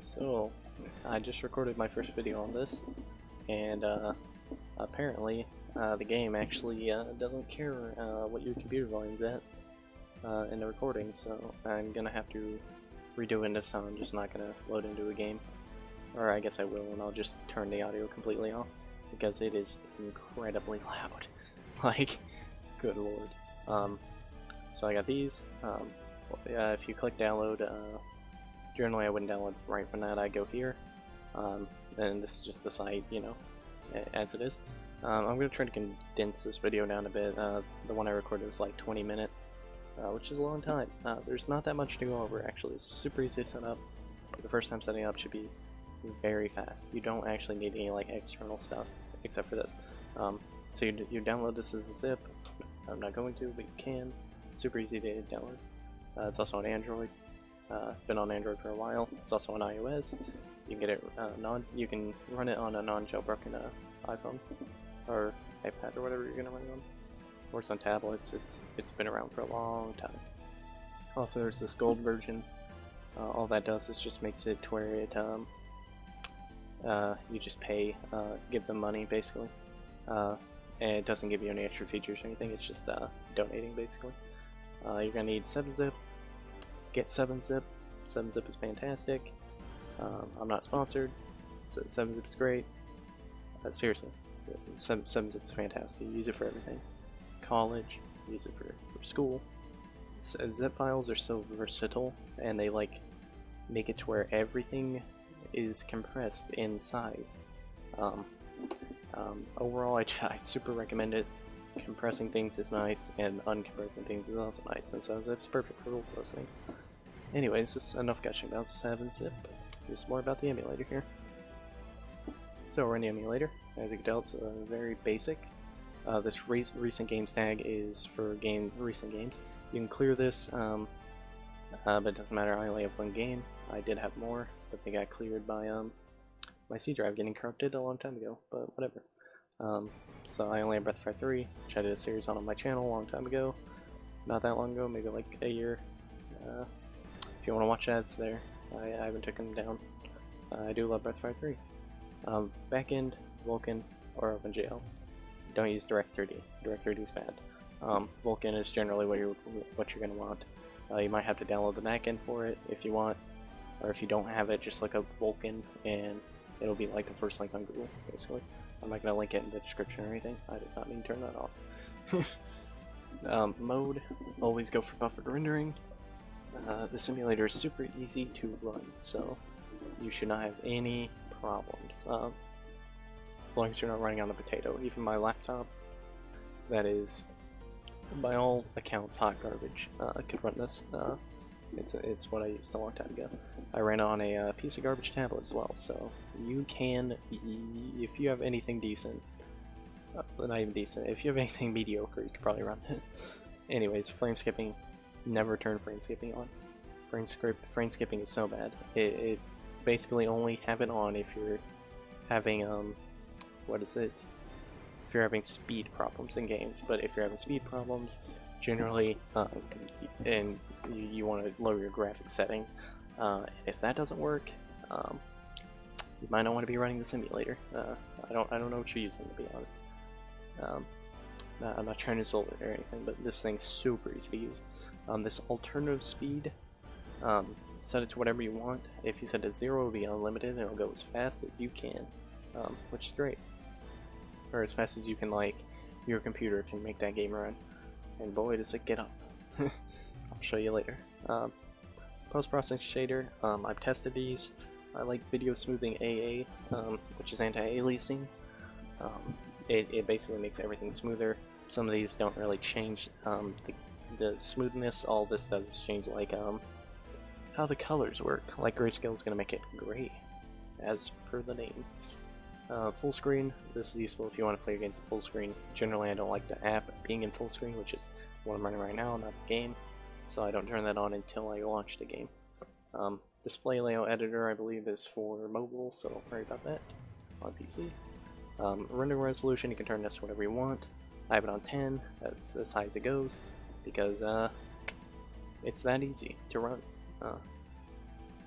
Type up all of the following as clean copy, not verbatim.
So, I just recorded my first video on this, and apparently the game actually doesn't care what your computer volume's at in the recording, so I'm gonna have to redo it this time. I'm just not gonna load into a game. Or I guess I will, and I'll just turn the audio completely off, because it is incredibly loud. Like, good lord. So I got these. If you click download, generally I wouldn't download right from that. I go here, and this is just the site, you know, as it is. I'm going to try to condense this video down a bit. The one I recorded was like 20 minutes, which is a long time. There's not that much to go over, actually. It's super easy to set up. The first time setting up should be very fast. You don't actually need any like external stuff, except for this. So you download this as a zip. I'm not going to, but you can. Super easy to download. It's also on Android. It's been on Android for a while. It's also on iOS. You can get it you can run it on a non-jailbroken iPhone or iPad or whatever you're gonna run it on. Or it's on tablets. It's been around for a long time. Also, there's this gold version. All that does is just makes it to where it you just pay, give them money basically, and it doesn't give you any extra features or anything. It's just donating basically. You're gonna need 7-zip. Get 7-zip. 7-zip is fantastic. I'm not sponsored. 7-zip is great. Seriously, 7-zip is fantastic. You use it for everything. College, use it for school. Zip files are so versatile, and they like make it to where everything is compressed in size. Overall, I super recommend it. Compressing things is nice, and uncompressing things is also nice, and so it's perfect for both those things. Anyways, this is enough gushing about 7-zip. This is more about the emulator here. So we're in the emulator. As you can tell, it's very basic. This recent games tag is for recent games. You can clear this, but it doesn't matter. I only have one game. I did have more, but they got cleared by my C drive getting corrupted a long time ago. But whatever. So I only have Breath of Fire 3, which I did a series on my channel a long time ago. Not that long ago, maybe like a year. If you want to watch that, it's there. I haven't taken them down. I do love Breath of Fire 3. Backend, Vulkan, or OpenGL. Don't use Direct3D. Direct3D is bad. Vulkan is generally what you're going to want. You might have to download the backend for it if you want, or if you don't have it, just look up Vulkan and it'll be like the first link on Google, basically. I'm not going to link it in the description or anything. I did not mean to turn that off. Mode, always go for buffered rendering. The simulator is super easy to run, so you should not have any problems. As long as you're not running on a potato. Even my laptop, that is, by all accounts, hot garbage, could run this. It's what I used a long time ago. I ran on a piece of garbage tablet as well, so you can, if you have anything decent, not even decent, if you have anything mediocre, you could probably run it. Anyways, frame skipping, never turn frame skipping on. Frame skipping is so bad. It basically only have it on if you're having, what is it? If you're having speed problems in games, but if you're having speed problems, generally, and you want to lower your graphics setting, if that doesn't work, you might not want to be running the simulator. I don't know what you're using, to be honest. I'm not trying to insult it or anything, but this thing's super easy to use. This alternative speed, set it to whatever you want. If you set it to 0, it'll be unlimited and it'll go as fast as you can, which is great. Or as fast as you can, like, your computer can make that game run. And boy, does it get up. I'll show you later. Post-processing shader, I've tested these. I like video smoothing AA, which is anti-aliasing. It basically makes everything smoother. Some of these don't really change the smoothness. All this does is change like how the colors work. Like grayscale is going to make it gray, as per the name. Full screen, this is useful if you want to play games in full screen. Generally I don't like the app being in full screen, which is what I'm running right now, not the game, so I don't turn that on until I launch the game. Display layout editor, I believe, is for mobile, so don't worry about that on PC. Render resolution, you can turn this to whatever you want. I have it on 10, that's as high as it goes, because it's that easy to run.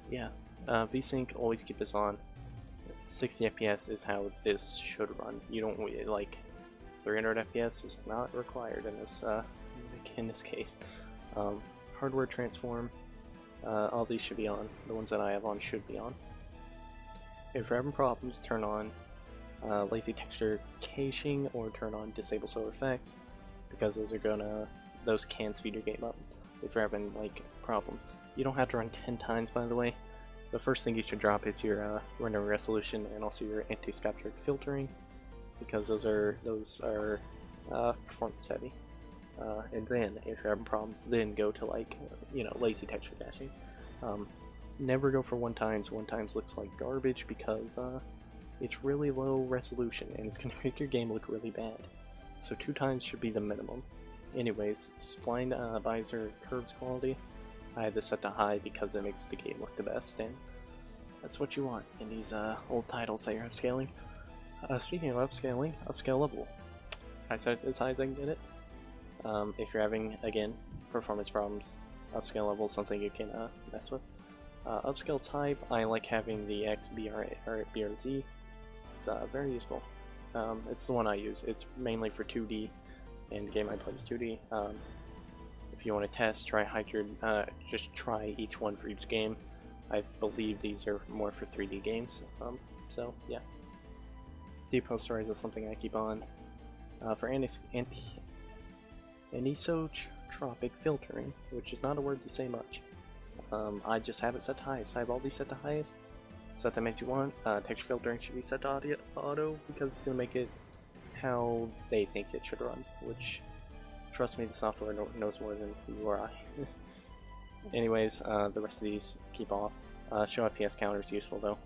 Yeah, VSync, always keep this on. 60 FPS is how this should run. You don't like 300 FPS is not required in this case. Hardware transform, all these should be on. The ones that I have on should be on. If you're having problems, turn on lazy texture caching or turn on disable solar effects, because those can speed your game up if you're having like problems. You don't have to run 10 times, by the way. The first thing you should drop is your render resolution and also your anti-sculptured filtering, because those are performance heavy. And then if you're having problems, then go to like lazy texture caching. Never go for 1 times. 1 times looks like garbage because it's really low resolution and it's going to make your game look really bad. So 2 times should be the minimum. Anyways, spline visor curves quality, I had this set to high because it makes the game look the best, and that's what you want in these old titles that you're upscaling. Speaking of upscaling, upscale level. I set it as high as I can get it. If you're having, again, performance problems, upscale level is something you can mess with. Upscale type, I like having the XBRZ. It's very useful. It's the one I use. It's mainly for 2D, and the game I play is 2D. If you want to test, try Hydrid, just try each one for each game. I believe these are more for 3D games, so yeah. Deposterize is something I keep on. For anisotropic filtering, which is not a word you say much, I just have it set to highest. I have all these set to highest. Set that makes you want. Texture filtering should be set to auto because it's going to make it how they think it should run, which, trust me, the software knows more than you or I. Anyways, the rest of these keep off. Show FPS counter is useful though,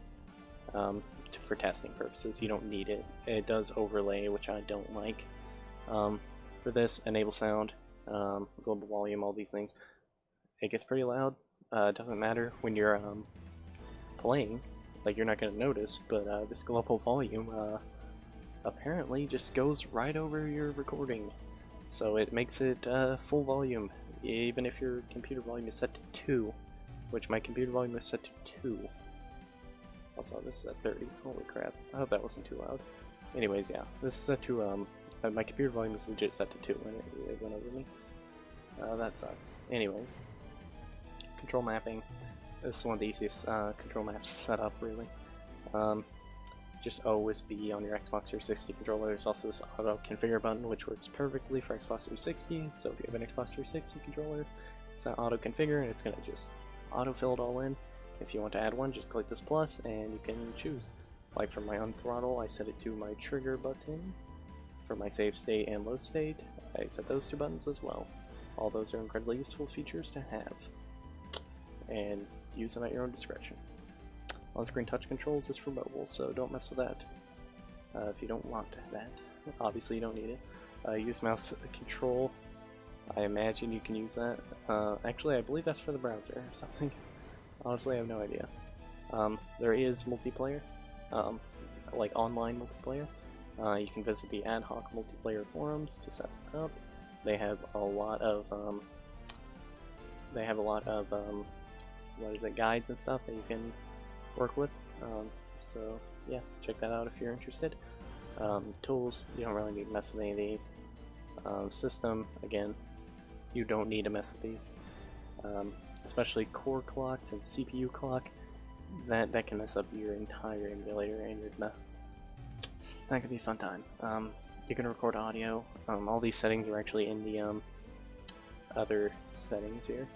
for testing purposes. You don't need it. It does overlay, which I don't like. For this, enable sound, global volume, all these things. It gets pretty loud. It doesn't matter when you're playing, like you're not going to notice, but this global volume apparently just goes right over your recording. So it makes it full volume, even if your computer volume is set to 2, which my computer volume is set to 2. Also, this is at 30. Holy crap. I hope that wasn't too loud. Anyways, yeah, this is set to, my computer volume is legit set to 2 when it went over me. That sucks. Anyways, control mapping. This is one of the easiest control maps set up, really. Just always be on your Xbox 360 controller. There's also this auto configure button, which works perfectly for Xbox 360. So if you have an Xbox 360 controller, it's that auto configure, and it's going to just auto fill it all in. If you want to add one, just click this plus, and you can choose. Like for my unthrottle, I set it to my trigger button. For my save state and load state, I set those 2 buttons as well. All those are incredibly useful features to have, and use them at your own discretion. On-screen touch controls is for mobile, so don't mess with that if you don't want that. Obviously you don't need it. Use mouse control. I imagine you can use that. Actually, I believe that's for the browser or something. Honestly, I have no idea. There is multiplayer, like online multiplayer. You can visit the ad hoc multiplayer forums to set it up. They have a lot of guides and stuff that you can work with. So yeah, check that out if you're interested. Tools, you don't really need to mess with any of these. System, again, you don't need to mess with these. Especially core clocks and CPU clock. That can mess up your entire emulator, and that could be a fun time. You can record audio. All these settings are actually in the other settings here.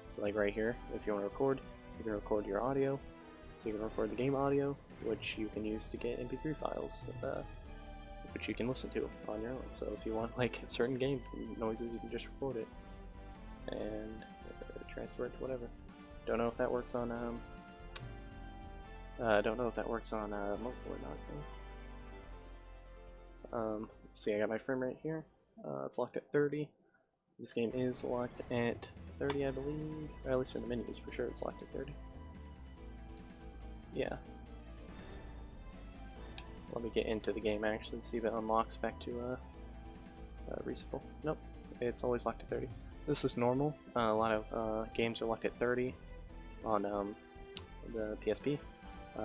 So like right here, if you want to record, you can record your audio. So you can record the game audio, which you can use to get MP3 files, which you can listen to on your own. So if you want like certain game noises, you can just record it and transfer it to whatever. Don't know if that works on mobile or not though. See, I got my frame rate here. It's locked at 30. This game is locked at 30, I believe. Or at least in the menus, for sure it's locked at 30. Yeah. Let me get into the game actually and see if it unlocks back to reasonable. Nope, it's always locked at 30. This is normal. A lot of games are locked at 30 on the PSP.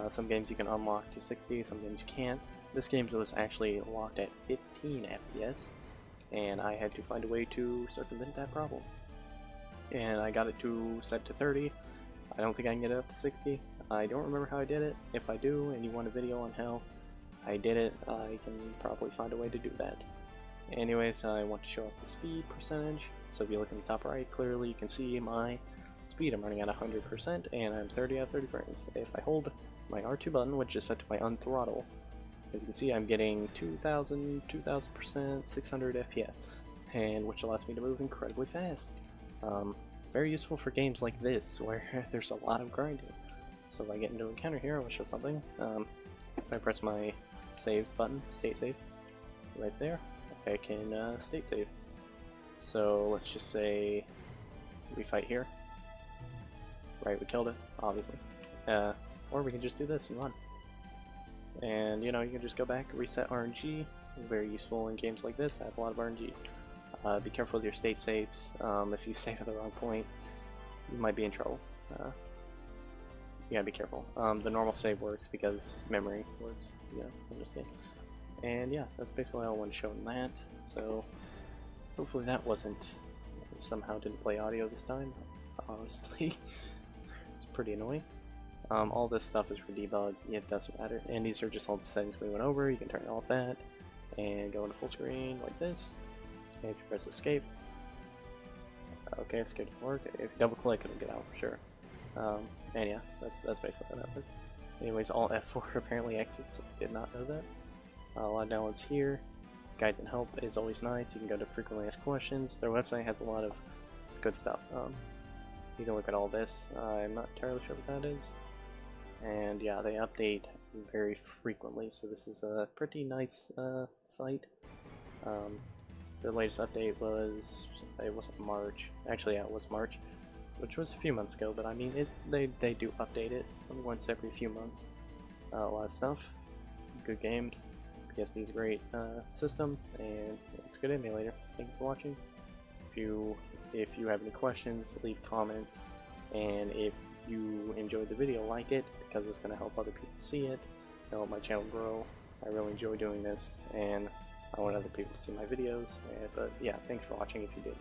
Some games you can unlock to 60, some games you can't. This game was actually locked at 15 FPS, and I had to find a way to circumvent that problem. And I got it to set to 30. I don't think I can get it up to 60. I don't remember how I did it. If I do, and you want a video on how I did it, I can probably find a way to do that. Anyways, I want to show off the speed percentage. So if you look in the top right, clearly you can see my speed. I'm running at 100%, and I'm 30 out of 30 frames. If I hold my R2 button, which is set to my unthrottle, as you can see, I'm getting 2000%, 600 FPS, and which allows me to move incredibly fast. Very useful for games like this, where there's a lot of grinding. So if I get into an encounter here, I will show something. If I press my save button, state save, right there, I can state save. So let's just say we fight here. Right, we killed it, obviously. Or we can just do this and run. And you know, you can just go back, reset RNG. Very useful in games like this. I have a lot of RNG. Be careful with your state saves. If you save at the wrong point, you might be in trouble. You gotta be careful. The normal save works because memory works, you know, in this game. And yeah, that's basically all I want to show in that. So hopefully that wasn't, somehow didn't play audio this time. Honestly, it's pretty annoying. All this stuff is for debug, it doesn't matter. And these are just all the settings we went over. You can turn off that and go into full screen like this. And if you press escape, okay, escape doesn't work. If you double click, it'll get out for sure. And yeah, that's basically what happens. Anyways, all F4 apparently exits. I did not know that. A lot of downloads here. Guides and help is always nice. You can go to frequently asked questions. Their website has a lot of good stuff. You can look at all this. I'm not entirely sure what that is. And yeah, they update very frequently, so this is a pretty nice site. The latest update was, it wasn't March. Actually, yeah, it was March, which was a few months ago, but I mean, they do update it once every few months. A lot of stuff, good games. PSP is a great system, and it's a good emulator. Thank you for watching. If you have any questions, leave comments, and if you enjoyed the video, like it, because it's going to help other people see it, help my channel grow. I really enjoy doing this, and I want other people to see my videos. But yeah, thanks for watching if you did.